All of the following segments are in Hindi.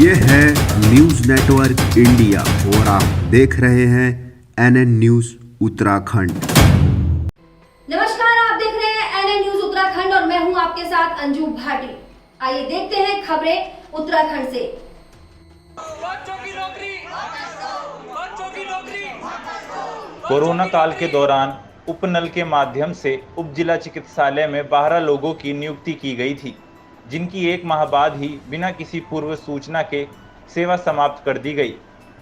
ये है न्यूज नेटवर्क इंडिया और आप देख रहे हैं NN न्यूज उत्तराखंड। नमस्कार, आप देख रहे हैं NN न्यूज उत्तराखंड और मैं हूं आपके साथ अंजू भाटी। आइए देखते हैं खबरें उत्तराखंड से। कोरोना काल के दौरान उपनल के माध्यम से उप जिला चिकित्सालय में 12 लोगों की नियुक्ति की गई थी, जिनकी 1 माह बाद ही बिना किसी पूर्व सूचना के सेवा समाप्त कर दी गई,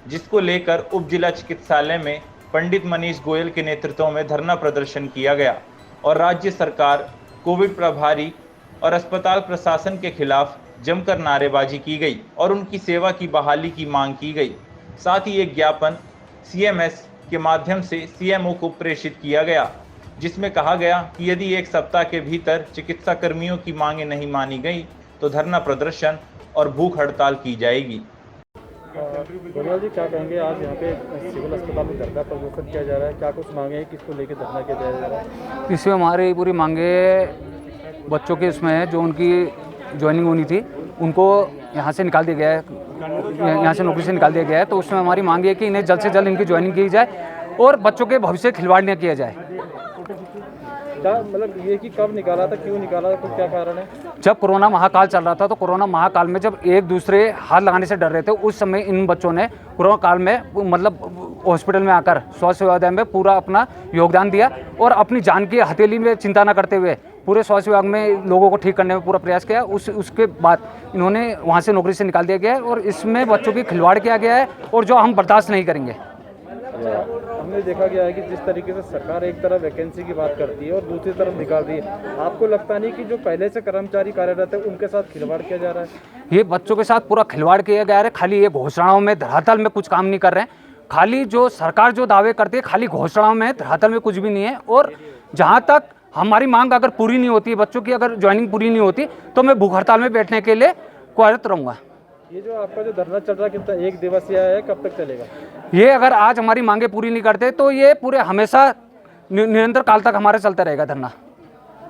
जिसको लेकर उप जिला चिकित्सालय में पंडित मनीष गोयल के नेतृत्व में धरना प्रदर्शन किया गया और राज्य सरकार, कोविड प्रभारी और अस्पताल प्रशासन के खिलाफ जमकर नारेबाजी की गई और उनकी सेवा की बहाली की मांग की गई। साथ ही एक ज्ञापन CMS के माध्यम से CMO को प्रेषित किया गया, जिसमें कहा गया कि यदि 1 सप्ताह के भीतर चिकित्सा कर्मियों की मांगें नहीं मानी गई तो धरना प्रदर्शन और भूख हड़ताल की जाएगी। गोयल जी, क्या कहेंगे? आज यहाँ पे सिविल अस्पताल में धरना प्रदर्शन किया जा रहा है, क्या कुछ मांगे हैं, किसको लेकर धरना किया जा रहा है? इसमें हमारी पूरी मांगे बच्चों के इसमें है, जो उनकी ज्वाइनिंग होनी थी उनको यहाँ से निकाल दिया गया है, यहाँ से नौकरी से निकाल दिया गया है। तो उसमें हमारी मांग है कि इन्हें जल्द से जल्द इनकी ज्वाइनिंग की जाए और बच्चों के भविष्य खिलवाड़ न किया जाए। क्या मतलब ये कि कब निकाला था, क्यों निकाला था, तो क्या कारण है? जब कोरोना महाकाल चल रहा था, तो कोरोना महाकाल में जब एक दूसरे हाथ लगाने से डर रहे थे, उस समय इन बच्चों ने कोरोना काल में मतलब हॉस्पिटल में आकर स्वास्थ्य सेवादान में पूरा अपना योगदान दिया और अपनी जान की हथेली में चिंता न करते हुए पूरे स्वास्थ्य विभाग में लोगों को ठीक करने में पूरा प्रयास किया। उसके बाद इन्होंने वहाँ से नौकरी से निकाल दिया गया है और इसमें बच्चों की खिलवाड़ किया गया है और जो हम बर्दाश्त नहीं करेंगे। हमने देखा गया है कि जिस तरीके से सरकार एक तरफ वैकेंसी की बात करती है और दूसरी तरफ निकाल दी है, आपको लगता नहीं कि जो पहले से कर्मचारी कार्यरत है उनके साथ खिलवाड़ किया जा रहा है? ये बच्चों के साथ पूरा खिलवाड़ किया गया है। खाली ये घोषणाओं में, धरातल में कुछ काम नहीं कर रहे हैं। खाली जो सरकार जो दावे करती है, खाली घोषणाओं में, धरातल में कुछ भी नहीं है। और जहाँ तक हमारी मांग अगर पूरी नहीं होती, बच्चों की अगर ज्वाइनिंग पूरी नहीं होती, तो मैं भूख हड़ताल में बैठने के लिए कार्यरत रहूँगा। ये जो आपका जो धरना चल रहा है कितना 1 दिवसीय है, कब तक चलेगा? ये अगर आज हमारी मांगे पूरी नहीं करते तो ये पूरे हमेशा निरंतर काल तक हमारा चलता रहेगा धरना।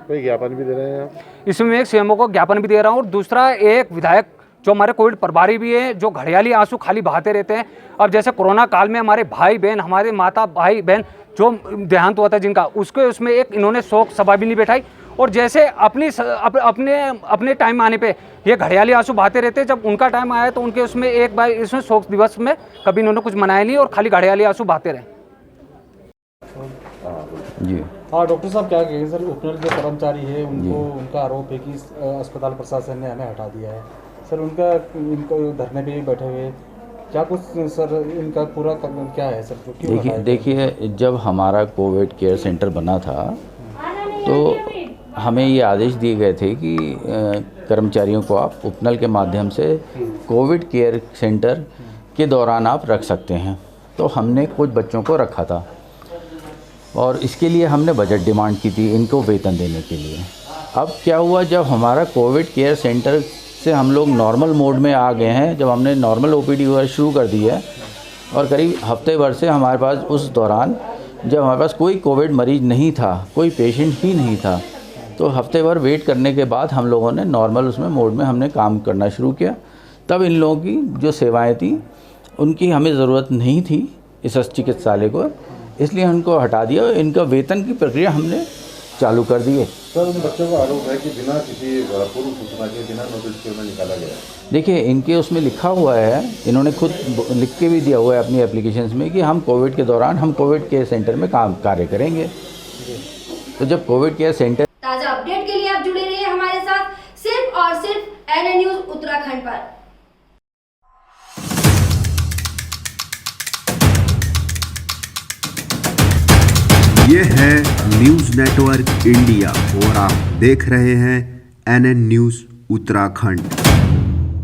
कोई ज्ञापन भी दे रहे हैं आप? इसमें एक CMO को ज्ञापन भी दे रहा हूँ और दूसरा एक विधायक जो हमारे कोविड प्रभारी भी है, जो घड़ियाली आंसू खाली बहाते रहते हैं। अब जैसे कोरोना काल में हमारे भाई बहन, हमारे माता भाई बहन जो देहांत हुआ था जिनका, उसमें एक इन्होंने शोक सभा भी नहीं बैठाई। और जैसे अपने टाइम आने पे ये घड़ियाली आंसू बहाते रहते, जब उनका टाइम आया तो उनके उसमें एक बार इसमें शोक दिवस में कभी इन्होंने कुछ मनाया नहीं और खाली घड़ियाली आंसू बहाते रहे। जी हाँ डॉक्टर साहब, क्या कहेंगे सर? उपनल जो कर्मचारी है उनको, उनका आरोप है कि अस्पताल प्रशासन ने हमें हटा दिया है सर। इनको धरने पे बैठे हुए, क्या कुछ सर इनका पूरा क्या है सर? देखिए, जब हमारा कोविड केयर सेंटर बना था तो हमें ये आदेश दिए गए थे कि कर्मचारियों को आप उपनल के माध्यम से कोविड केयर सेंटर के दौरान आप रख सकते हैं। तो हमने कुछ बच्चों को रखा था और इसके लिए हमने बजट डिमांड की थी इनको वेतन देने के लिए। अब क्या हुआ, जब हमारा कोविड केयर सेंटर से हम लोग नॉर्मल मोड में आ गए हैं, जब हमने नॉर्मल OPD वगैरह शुरू कर दी है और करीब हफ्ते भर से हमारे पास, उस दौरान जब हमारे पास कोई कोविड मरीज नहीं था, कोई पेशेंट ही नहीं था, तो हफ्ते भर वेट करने के बाद हम लोगों ने नॉर्मल उसमें मोड में हमने काम करना शुरू किया। तब इन लोगों की जो सेवाएं थी उनकी हमें ज़रूरत नहीं थी इस चिकित्सालय को, इसलिए उनको हटा दिया और इनका वेतन की प्रक्रिया हमने चालू कर दी है। सर, उन बच्चों का आरोप है कि बिना किसी पूर्व सूचना के, बिना नोटिस के उन्हें निकाला गया। देखिए, इनके उसमें लिखा हुआ है, इन्होंने खुद लिख के भी दिया हुआ है अपनी एप्लीकेशंस में कि हम कोविड के दौरान हम कोविड केयर सेंटर में कार्य करेंगे। तो जब कोविड केयर सेंटर, ताजा अपडेट के लिए आप जुड़े रहिए हमारे साथ सिर्फ और सिर्फ NN न्यूज उत्तराखंड पर। ये है न्यूज नेटवर्क इंडिया और आप देख रहे हैं NN न्यूज उत्तराखंड।